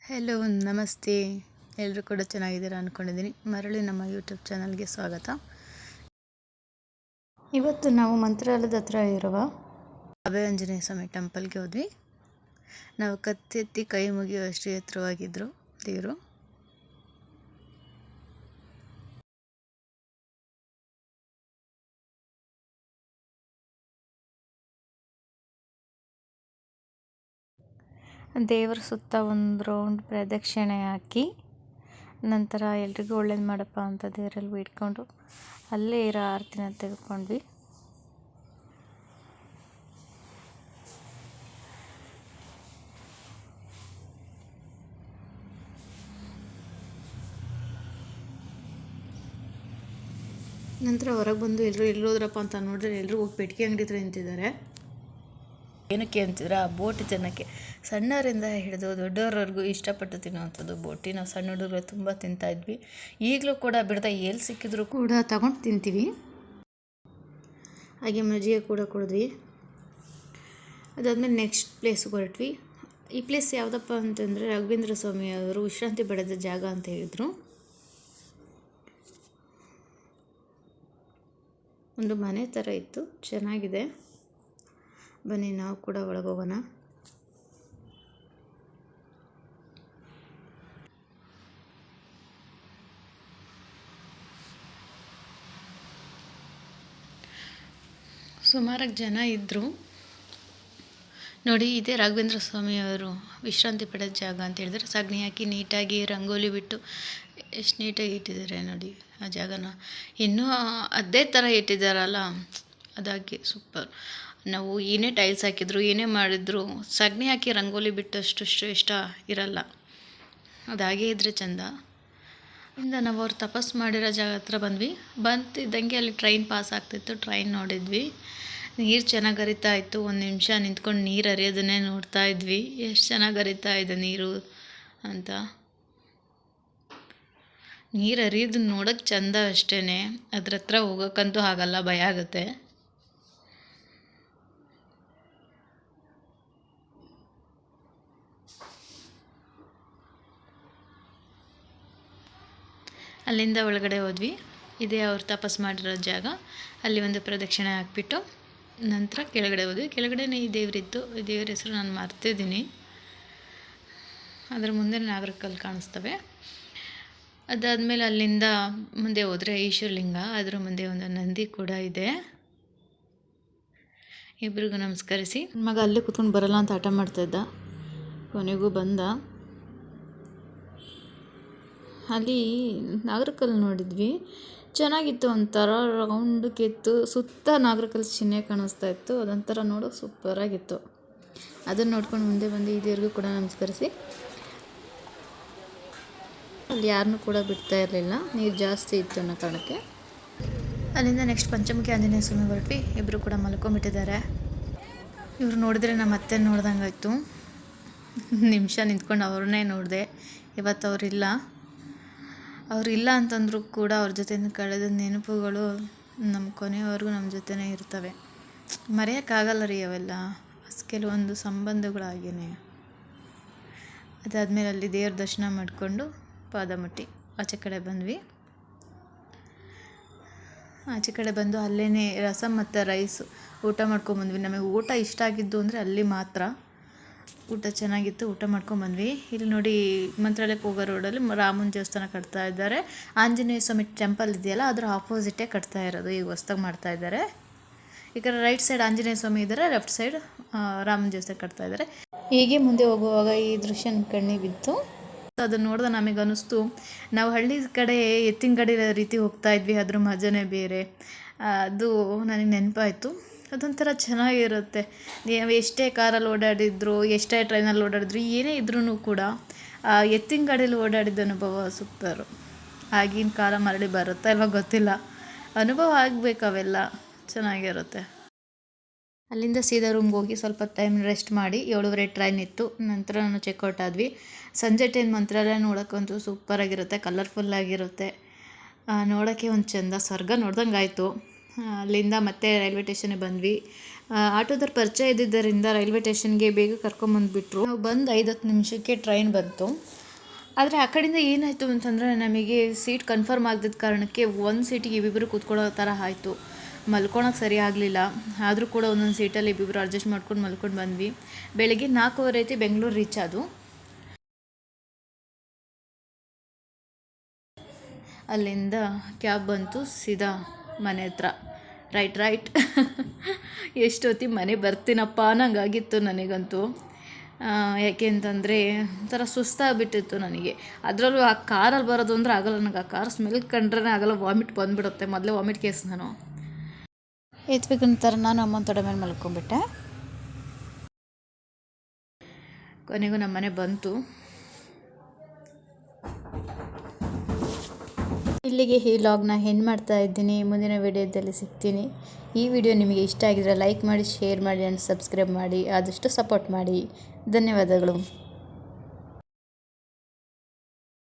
Hello ನಮಸ್ತೆ. ಎಲ್ಲರೂ ಕೂಡ ಚೆನ್ನಾಗಿದ್ದೀರಾ ಅಂದ್ಕೊಂಡಿದ್ದೀನಿ. ಮರಳಿ ನಮ್ಮ ಯೂಟ್ಯೂಬ್ ಚಾನಲ್ಗೆ ಸ್ವಾಗತ. ಇವತ್ತು ನಾವು ಮಂತ್ರಾಲಯದ ಹತ್ರ ಇರುವ ಅಭಯ ಆಂಜನೇಯ ಸ್ವಾಮಿ ಟೆಂಪಲ್ಗೆ ಹೋದ್ವಿ. ನಾವು ಕತ್ತೆತ್ತಿ ಕೈ ಮುಗಿಯುವಷ್ಟು ಎತ್ತರವಾಗಿದ್ದರು ದೇವರು. ದೇವರ ಸುತ್ತ ಒಂದು ರೌಂಡ್ ಪ್ರದಕ್ಷಿಣೆ ಹಾಕಿ ನಂತರ ಎಲ್ರಿಗೂ ಒಳ್ಳೇದು ಮಾಡಪ್ಪ ಅಂತ ದೇವರಲ್ಲಿ ಬೇಡ್ಕೊಂಡು ಅಲ್ಲೇ ಇರೋ ಆರತಿನ ತೆಗೆದುಕೊಂಡ್ವಿ. ನಂತರ ಹೊರಗೆ ಬಂದು ಎಲ್ಲರೂ ಹೋದ್ರಪ್ಪ ಅಂತ ನೋಡಿದ್ರೆ ಎಲ್ಲರೂ ಹೋಗಿ ಪೆಟ್ಟಿಗೆ ಅಂಗಡಿ ಹತ್ರ ನಿಂತಿದ್ದಾರೆ. ಏನಕ್ಕೆ ಅಂತಿದ್ರೆ ಆ ಬೋಟ್ ತಿನ್ನೋಕ್ಕೆ. ಸಣ್ಣವರಿಂದ ಹಿಡಿದು ದೊಡ್ಡವರವರೆಗೂ ಇಷ್ಟಪಟ್ಟು ತಿನ್ನುವಂಥದ್ದು ಬೋಟಿ. ನಾವು ಸಣ್ಣ ಹುಡುಗರು ತುಂಬ ತಿಂತಾಯಿದ್ವಿ. ಈಗಲೂ ಕೂಡ ಬಿಡ್ತಾ ಎಲ್ಲಿ ಸಿಕ್ಕಿದ್ರು ಕೂಡ ತಗೊಂಡು ತಿಂತೀವಿ. ಹಾಗೆ ಮಜ್ಜಿಗೆ ಕೂಡ ಕುಡಿದ್ವಿ. ಅದಾದಮೇಲೆ ನೆಕ್ಸ್ಟ್ ಪ್ಲೇಸ್ಗೆ ಹೊರಟ್ವಿ. ಈ ಪ್ಲೇಸ್ ಯಾವುದಪ್ಪ ಅಂತಂದರೆ ರಾಘವೇಂದ್ರ ಸ್ವಾಮಿ ಅವರು ವಿಶ್ರಾಂತಿ ಪಡೆದ ಜಾಗ ಅಂತ ಹೇಳಿದರು. ಒಂದು ಮನೆ ಥರ ಇತ್ತು, ಚೆನ್ನಾಗಿದೆ. ಬನ್ನಿ ನಾವು ಕೂಡ ಒಳಗೋಗೋಣ. ಸುಮಾರಾಗಿ ಜನ ಇದ್ದರು ನೋಡಿ. ಇದೇ ರಾಘವೇಂದ್ರ ಸ್ವಾಮಿಯವರು ವಿಶ್ರಾಂತಿ ಪಡೆದ ಜಾಗ ಅಂತ ಹೇಳಿದ್ರೆ ಸಗಣಿ ಹಾಕಿ ನೀಟಾಗಿ ರಂಗೋಲಿ ಬಿಟ್ಟು ಎಷ್ಟು ನೀಟಾಗಿ ಇಟ್ಟಿದ್ದಾರೆ ನೋಡಿ ಆ ಜಾಗನ. ಇನ್ನೂ ಅದೇ ಥರ ಇಟ್ಟಿದ್ದಾರಲ್ಲ, ಅದಾಗಿ ಸೂಪರ್. ನಾವು ಏನೇ ಟೈಲ್ಸ್ ಹಾಕಿದ್ರು ಏನೇ ಮಾಡಿದ್ರು ಸಗಣಿ ಹಾಕಿ ರಂಗೋಲಿ ಬಿಟ್ಟಷ್ಟು ಇಷ್ಟ ಇರಲ್ಲ. ಅದಾಗೇ ಇದ್ದರೆ ಚೆಂದ. ಇಂದ ನಾವು ಅವ್ರು ತಪಸ್ಸು ಮಾಡಿರೋ ಜಾಗ ಹತ್ರ ಬಂತಿದ್ದಂಗೆ ಅಲ್ಲಿ ಟ್ರೈನ್ ಪಾಸ್ ಆಗ್ತಿತ್ತು. ಟ್ರೈನ್ ನೋಡಿದ್ವಿ. ನೀರು ಚೆನ್ನಾಗಿ ಹರಿತಾ ಇತ್ತು. ಒಂದು ನಿಮಿಷ ನಿಂತ್ಕೊಂಡು ನೀರು ಹರಿಯೋದನ್ನೇ ನೋಡ್ತಾ ಇದ್ವಿ. ಎಷ್ಟು ಚೆನ್ನಾಗಿ ಹರಿತಾ ಇದೆ ನೀರು ಅಂತ. ನೀರು ಹರಿಯೋದು ನೋಡೋಕ್ಕೆ ಚೆಂದ ಅಷ್ಟೇ, ಅದ್ರ ಹತ್ರ ಹೋಗೋಕ್ಕಂತೂ ಆಗಲ್ಲ, ಭಯ ಆಗುತ್ತೆ. ಅಲ್ಲಿಂದ ಒಳಗಡೆ ಹೋದ್ವಿ. ಇದೇ ಅವ್ರು ತಪಸ್ಸು ಮಾಡಿರೋ ಜಾಗ. ಅಲ್ಲಿ ಒಂದು ಪ್ರದಕ್ಷಿಣೆ ಹಾಕ್ಬಿಟ್ಟು ನಂತರ ಕೆಳಗಡೆ ಹೋದ್ವಿ. ಕೆಳಗಡೆನೇ ಈ ದೇವರಿತ್ತು. ಈ ದೇವ್ರ ಹೆಸರು ನಾನು ಮರ್ತಿದ್ದೀನಿ. ಅದರ ಮುಂದೆ ನಾಗರಕಲ್ಲು ಕಾಣಿಸ್ತವೆ. ಅದಾದಮೇಲೆ ಅಲ್ಲಿಂದ ಮುಂದೆ ಹೋದರೆ ಈಶ್ವರಲಿಂಗ, ಅದರ ಮುಂದೆ ಒಂದು ನಂದಿ ಕೂಡ ಇದೆ. ಇಬ್ಬರಿಗೂ ನಮಸ್ಕರಿಸಿ ಮಗ ಅಲ್ಲೇ ಕೂತ್ಕೊಂಡು ಬರಲ್ಲ ಅಂತ ಹಠ ಮಾಡ್ತಾಯಿದ್ದ. ಕೊನೆಗೂ ಬಂದ. ಅಲ್ಲಿ ನಾಗರಕಲ್ಲು ನೋಡಿದ್ವಿ, ಚೆನ್ನಾಗಿತ್ತು. ಒಂಥರ ರೌಂಡಕ್ಕಿತ್ತು, ಸುತ್ತ ನಾಗರಕಲ್ಲು ಚಿಹ್ನೆ ಕಾಣಿಸ್ತಾ ಇತ್ತು. ಅದೊಂಥರ ನೋಡೋಕೆ ಸೂಪರಾಗಿತ್ತು. ಅದನ್ನು ನೋಡ್ಕೊಂಡು ಮುಂದೆ ಬಂದು ಈ ದೇವ್ರಿಗೂ ಕೂಡ ನಮಸ್ಕರಿಸಿ ಅಲ್ಲಿ ಯಾರನ್ನೂ ಕೂಡ ಬಿಡ್ತಾ ಇರಲಿಲ್ಲ, ನೀರು ಜಾಸ್ತಿ ಇತ್ತು ಅನ್ನೋ ಕಾರಣಕ್ಕೆ. ಅಲ್ಲಿಂದ ನೆಕ್ಸ್ಟ್ ಪಂಚಮುಖಿ ಆಂಜನೇಯ ಸ್ವಾಮಿ ಹೊರಟ್ವಿ. ಇಬ್ಬರು ಕೂಡ ಮಲ್ಕೊಂಬಿಟ್ಟಿದ್ದಾರೆ. ಇವ್ರು ನೋಡಿದ್ರೆ ನಮ್ಮ ಅತ್ತೆ ನೋಡ್ದಂಗಾಯ್ತು. ನಿಮಿಷ ನಿಂತ್ಕೊಂಡು ಅವ್ರನ್ನೇ ನೋಡಿದೆ. ಇವತ್ತು ಅವರಿಲ್ಲ ಅಂತಂದರೂ ಕೂಡ ಅವ್ರ ಜೊತೆ ಕಳೆದ ನೆನಪುಗಳು ನಮ್ಮ ಕೊನೆಯವರೆಗೂ ನಮ್ಮ ಜೊತೆನೇ ಇರ್ತವೆ. ಮರೆಯೋಕ್ಕಾಗಲ್ಲ ರೀ ಅವೆಲ್ಲ, ಕೆಲವೊಂದು ಸಂಬಂಧಗಳಾಗೇನೆ. ಅದಾದಮೇಲೆ ಅಲ್ಲಿ ದೇವ್ರ ದರ್ಶನ ಮಾಡಿಕೊಂಡು ಪಾದ ಮುಟ್ಟಿ ಆಚೆ ಕಡೆ ಬಂದ್ವಿ. ಆಚೆ ಕಡೆ ಬಂದು ಅಲ್ಲೇ ರಸಮ್ ಮತ್ತು ರೈಸ್ ಊಟ ಮಾಡ್ಕೊಂಬಂದ್ವಿ. ನಮಗೆ ಊಟ ಇಷ್ಟ ಆಗಿದ್ದು ಅಂದರೆ ಅಲ್ಲಿ ಮಾತ್ರ. ಊಟ ಚೆನ್ನಾಗಿತ್ತು, ಊಟ ಮಾಡ್ಕೊಂಬಂದ್ವಿ. ಇಲ್ಲಿ ನೋಡಿ ಮಂತ್ರಾಲಯಕ್ಕೆ ಹೋಗೋ ರೋಡಲ್ಲಿ ರಾಮನ ದೇವಸ್ಥಾನ ಕಟ್ತಾ ಇದ್ದಾರೆ. ಆಂಜನೇಯ ಸ್ವಾಮಿ ಟೆಂಪಲ್ ಇದೆಯಲ್ಲ, ಅದರ ಆಪೋಸಿಟೇ ಕಟ್ತಾ ಇರೋದು. ಈಗ ಹೊಸ್ದಾಗಿ ಮಾಡ್ತಾ ಇದ್ದಾರೆ. ಈ ಕಡೆ ರೈಟ್ ಸೈಡ್ ಆಂಜನೇಯ ಸ್ವಾಮಿ ಇದ್ದಾರೆ, ಲೆಫ್ಟ್ ಸೈಡ್ ರಾಮನ ದೇವಸ್ಥಾನ ಕಟ್ತಾ ಇದ್ದಾರೆ. ಹೀಗೆ ಮುಂದೆ ಹೋಗುವಾಗ ಈ ದೃಶ್ಯ ಕಣ್ಣಿಗೆ ಬಿತ್ತು. ಅದನ್ನು ನೋಡಿದ ನಮಗೆ ಅನ್ನಿಸ್ತು, ನಾವು ಹಳ್ಳಿ ಕಡೆ ಎತ್ತಿನ ಗಾಡಿ ರೀತಿ ಹೋಗ್ತಾ ಇದ್ವಿ, ಅದ್ರ ಮಜನೇ ಬೇರೆ. ಅದು ನನಗೆ ನೆನಪಾಯಿತು. ಅದೊಂಥರ ಚೆನ್ನಾಗಿರುತ್ತೆ. ನೀವು ಎಷ್ಟೇ ಕಾರಲ್ಲಿ ಓಡಾಡಿದ್ರು, ಎಷ್ಟೇ ಟ್ರೈನಲ್ಲಿ ಓಡಾಡಿದ್ರು, ಏನೇ ಇದ್ರೂ ಕೂಡ ಎತ್ತಿನ ಗಾಡೀಲಿ ಓಡಾಡಿದ ಅನುಭವ ಸೂಪರು. ಆಗಿನ ಕಾಲ ಮರಳಿ ಬರುತ್ತಾ ಇಲ್ವ ಗೊತ್ತಿಲ್ಲ, ಅನುಭವ ಆಗಬೇಕು, ಅವೆಲ್ಲ ಚೆನ್ನಾಗಿರುತ್ತೆ. ಅಲ್ಲಿಂದ ಸೀದಾ ರೂಮ್ಗೆ ಹೋಗಿ ಸ್ವಲ್ಪ ಟೈಮ್ ರೆಸ್ಟ್ ಮಾಡಿ 7:30 ಟ್ರೈನ್ ಇತ್ತು. ನಂತರ ನಾನು ಚೆಕ್ಔಟ್ ಆದ್ವಿ. ಸಂಜೆ ಟೈಮ್ ಮಂತ್ರಾಲಯ ನೋಡೋಕ್ಕಂತೂ ಸೂಪರಾಗಿರುತ್ತೆ, ಕಲರ್ಫುಲ್ಲಾಗಿರುತ್ತೆ. ನೋಡೋಕ್ಕೆ ಒಂದು ಚೆಂದ, ಸ್ವರ್ಗ ನೋಡ್ದಂಗೆ ಆಯಿತು. ಅಲ್ಲಿಂದ ಮತ್ತೆ ರೈಲ್ವೆ ಸ್ಟೇಷನ್ಗೆ ಬಂದ್ವಿ. ಆಟೋದವ್ರು ಪರಿಚಯ ಇದ್ದಿದ್ದರಿಂದ ರೈಲ್ವೆ ಸ್ಟೇಷನ್ಗೆ ಬೇಗ ಕರ್ಕೊಂಬಂದುಬಿಟ್ರು. ನಾವು ಬಂದು 5-10 ನಿಮಿಷಕ್ಕೆ ಟ್ರೈನ್ ಬಂತು. ಆದರೆ ಆ ಕಡೆಯಿಂದ ಏನಾಯಿತು ಅಂತಂದರೆ ನಮಗೆ ಸೀಟ್ ಕನ್ಫರ್ಮ್ ಆಗದಿದ್ದ ಕಾರಣಕ್ಕೆ ಒಂದು ಸೀಟಿಗೆ ಇಬ್ಬಿಬ್ಬರು ಕೂತ್ಕೊಳ್ಳೋ ಥರ ಆಯಿತು. ಮಲ್ಕೊಳಕ್ಕೆ ಸರಿ ಆಗಲಿಲ್ಲ. ಆದರೂ ಕೂಡ ಒಂದೊಂದು ಸೀಟಲ್ಲಿ ಇಬ್ಬಿಬ್ಬರು ಅಡ್ಜಸ್ಟ್ ಮಾಡ್ಕೊಂಡು ಮಲ್ಕೊಂಡು ಬಂದ್ವಿ. ಬೆಳಗ್ಗೆ 4:15 ಐತಿ ಬೆಂಗಳೂರು ರೀಚ್ ಆದವು. ಅಲ್ಲಿಂದ ಕ್ಯಾಬ್ ಬಂತು, ಸೀದಾ ಮನೆ ಹತ್ರ. ರೈಟ್ ಎಷ್ಟೊತ್ತಿಗೆ ಮನೆ ಬರ್ತೀನಪ್ಪ ಅನ್ನಂಗಾಗಿತ್ತು ನನಗಂತೂ. ಯಾಕೆ ಅಂತಂದರೆ ಒಂಥರ ಸುಸ್ತಾಗಿಬಿಟ್ಟಿತ್ತು ನನಗೆ. ಅದರಲ್ಲೂ ಆ ಕಾರಲ್ಲಿ ಬರೋದು ಅಂದರೆ ಆಗಲ್ಲ ನನಗೆ. ಆ ಕಾರ್ ಸ್ಮೆಲ್ ಕಂಡ್ರೆ ಆಗಲ್ಲ, ವಾಮಿಟ್ ಬಂದುಬಿಡುತ್ತೆ. ಮೊದಲೇ ವಾಮಿಟ್ ಕೇಸ್ ನಾನು. ಎತ್ಬೇಕಂತ ನಾನು ಅಮ್ಮನ ತೊಡೆ ಮೇಲೆ ಮಲ್ಕೊಂಡ್ಬಿಟ್ಟೆ. ಕೊನೆಗೂ ನಮ್ಮ ಮನೆ ಬಂತು. ಇಲ್ಲಿಗೆ ಈ ವ್ಲಾಗ್ನ ಎಂಡ್ ಮಾಡ್ತಾ ಇದ್ದೀನಿ. ಮುಂದಿನ ವಿಡಿಯೋದಲ್ಲಿ ಸಿಗ್ತೀನಿ. ಈ ವಿಡಿಯೋ ನಿಮಗೆ ಇಷ್ಟ ಆಗಿದ್ರೆ ಲೈಕ್ ಮಾಡಿ, ಶೇರ್ ಮಾಡಿ ಆ್ಯಂಡ್ ಸಬ್ಸ್ಕ್ರೈಬ್ ಮಾಡಿ. ಆದಷ್ಟು ಸಪೋರ್ಟ್ ಮಾಡಿ. ಧನ್ಯವಾದಗಳು.